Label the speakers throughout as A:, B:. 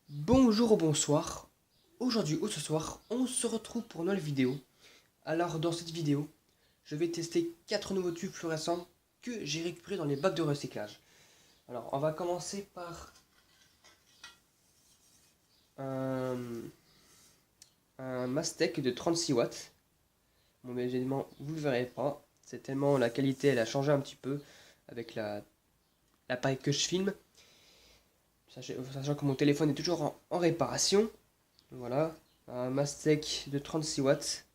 A: Bonjour ou bonsoir, aujourd'hui ou ce soir, on se retrouve pour une nouvelle vidéo. Alors dans cette vidéo, je vais tester 4 nouveaux tubes fluorescents que j'ai récupérés dans les bacs de recyclage. Alors on va commencer par un, un Mastec de 36 watts. Bon mais évidemment vous ne le verrez pas, c'est tellement la qualité elle a changé un petit peu avec l'appareil que je filme. Sachant que mon téléphone est toujours en réparation. Voilà, un Mastec de 36 watts.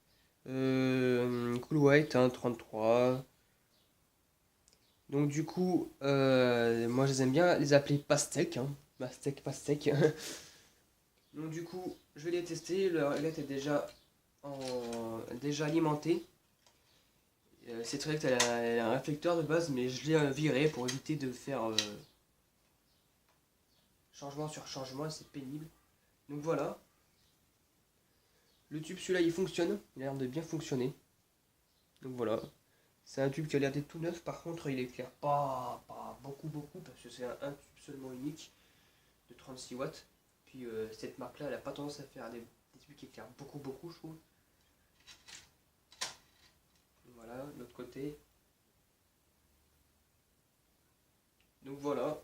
A: Cool White, hein, 33. Donc du coup, moi je les aime bien les appeler pastèque, hein. Pastèque. Donc du coup, je vais les tester. Leur ailette est déjà alimentée. C'est vrai qu'elle a un réflecteur de base, mais je l'ai viré pour éviter de faire changement sur changement et c'est pénible. Donc voilà. Le tube celui-là il fonctionne, il a l'air de bien fonctionner. Donc voilà. C'est un tube qui a l'air d'être tout neuf, par contre il éclaire pas beaucoup, parce que c'est un tube seulement unique de 36 watts. Puis cette marque là elle a pas tendance à faire des tubes qui éclairent beaucoup je trouve. Voilà, l'autre côté. Donc voilà.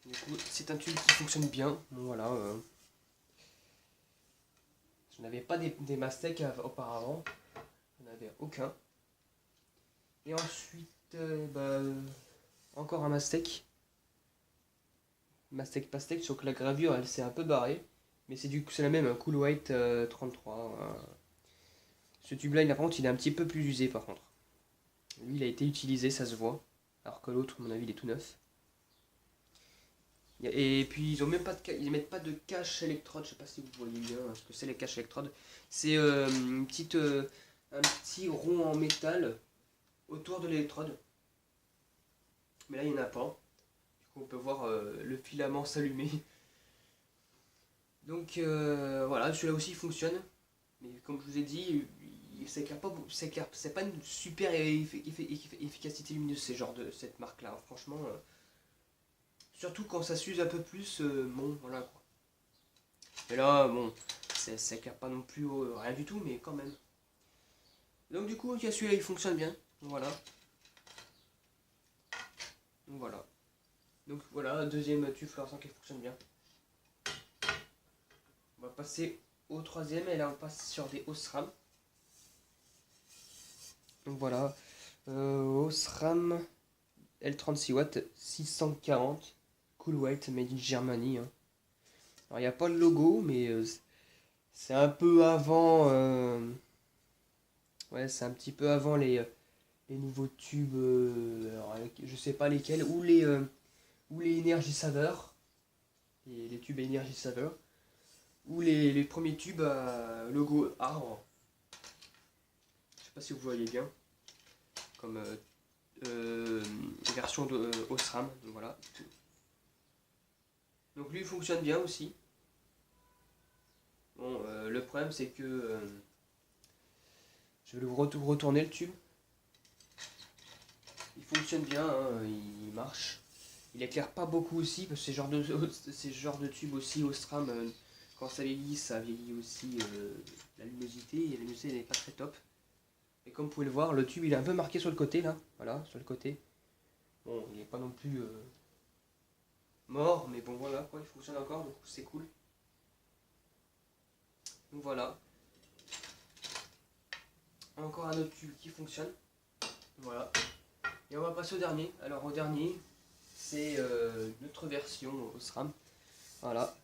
A: Du coup c'est un tube qui fonctionne bien. Bon voilà. Je n'avais pas des Mastec auparavant. Je n'en avais aucun. Et ensuite, encore un Mastec. Mastec Pastèque, sauf que la gravure elle s'est un peu barrée. Mais c'est la même, un Cool White 33. Ce tube là, par contre, il est un petit peu plus usé par contre. Lui, il a été utilisé, ça se voit. Alors que l'autre, à mon avis, il est tout neuf. Et puis, ils mettent pas de cache électrode. Je sais pas si vous voyez bien ce que c'est les caches électrodes. C'est un petit rond en métal autour de l'électrode. Mais là, il n'y en a pas. Du coup, on peut voir le filament s'allumer. Donc voilà, celui-là aussi fonctionne. Mais comme je vous ai dit, c'est pas une super efficacité lumineuse cette marque-là, hein. Franchement, surtout quand ça s'use un peu plus, bon, voilà quoi. Et là, bon, ça éclaire pas non plus rien du tout, mais quand même. Donc du coup, celui-là, il fonctionne bien. Voilà. Donc voilà. Donc voilà, deuxième tube fluorescent qui fonctionne bien. On va passer au troisième, et là on passe sur des Osram. Donc voilà, Osram L36 watts, 640, Cool White, made in Germany, hein. Alors il n'y a pas le logo, mais c'est un peu avant, ouais, c'est un petit peu avant les nouveaux tubes, alors, je sais pas lesquels, ou les Energy Saver, les tubes Energy Saver, ou les premiers tubes à logo arbre. Je sais pas si vous voyez bien, comme version de Osram, donc voilà. Donc lui il fonctionne bien aussi. Bon, le problème c'est que je vais vous retourner le tube. Il fonctionne bien, hein, il marche. Il éclaire pas beaucoup aussi, parce que ces genres de tubes aussi, Ostram, quand ça vieillit aussi la luminosité, et la luminosité n'est pas très top. Et comme vous pouvez le voir, le tube il est un peu marqué sur le côté là, voilà, sur le côté. Bon, il n'est pas non plus mort, mais bon voilà, quoi, il fonctionne encore, donc c'est cool. Donc voilà. Encore un autre tube qui fonctionne. Voilà. Et on va passer au dernier. Alors au dernier, c'est une autre version Osram. Voilà.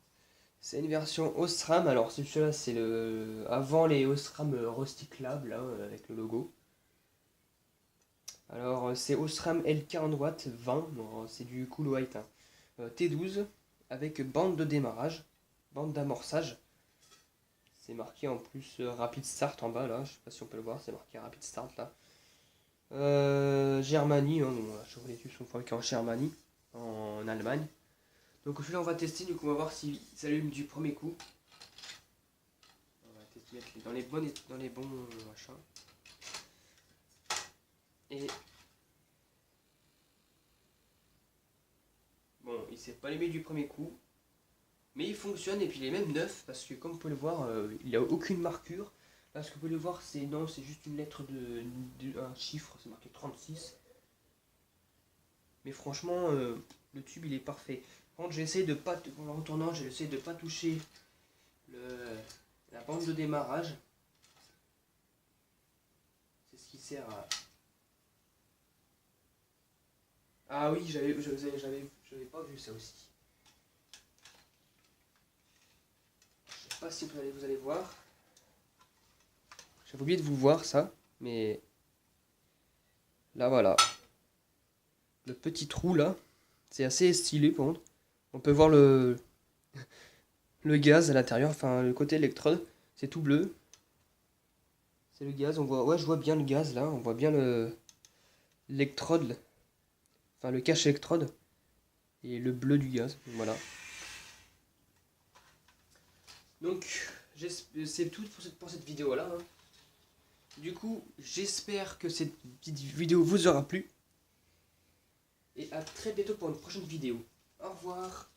A: C'est une version Osram. Alors celui-là, c'est le avant les Osram recyclables là, avec le logo. Alors c'est Osram L40 watts 20. C'est du Cool White, hein. T12 avec bande de démarrage, bande d'amorçage. C'est marqué en plus Rapid Start en bas là. Je sais pas si on peut le voir. C'est marqué Rapid Start là. Germanie, hein, bon, les tubes sont fabriqués en Germanie, en Allemagne. Donc celui-là on va tester, donc on va voir s'il s'allume du premier coup. On va tester mettre dans les bons machins. Et bon, il s'est pas allumé du premier coup. Mais il fonctionne et puis il est même neuf parce que comme vous pouvez le voir, il n'y a aucune marquure. Là, ce que vous pouvez le voir, c'est non, c'est juste une lettre un chiffre, c'est marqué 36. Mais franchement, le tube il est parfait. Quand j'essaie de pas, en retournant, j'essaie de pas toucher la bande de démarrage. C'est ce qui sert à. Ah oui, j'avais pas vu ça aussi. Je sais pas si vous allez voir. J'avais oublié de vous voir ça, mais là voilà. Le petit trou là, c'est assez stylé par contre. On peut voir le gaz à l'intérieur, enfin le côté électrode, c'est tout bleu. C'est le gaz, on voit, ouais je vois bien le gaz là, on voit bien l'électrode, enfin le cache électrode et le bleu du gaz, donc voilà. Donc c'est tout pour cette vidéo là. Hein. Du coup, j'espère que cette petite vidéo vous aura plu. Et à très bientôt pour une prochaine vidéo. Au revoir.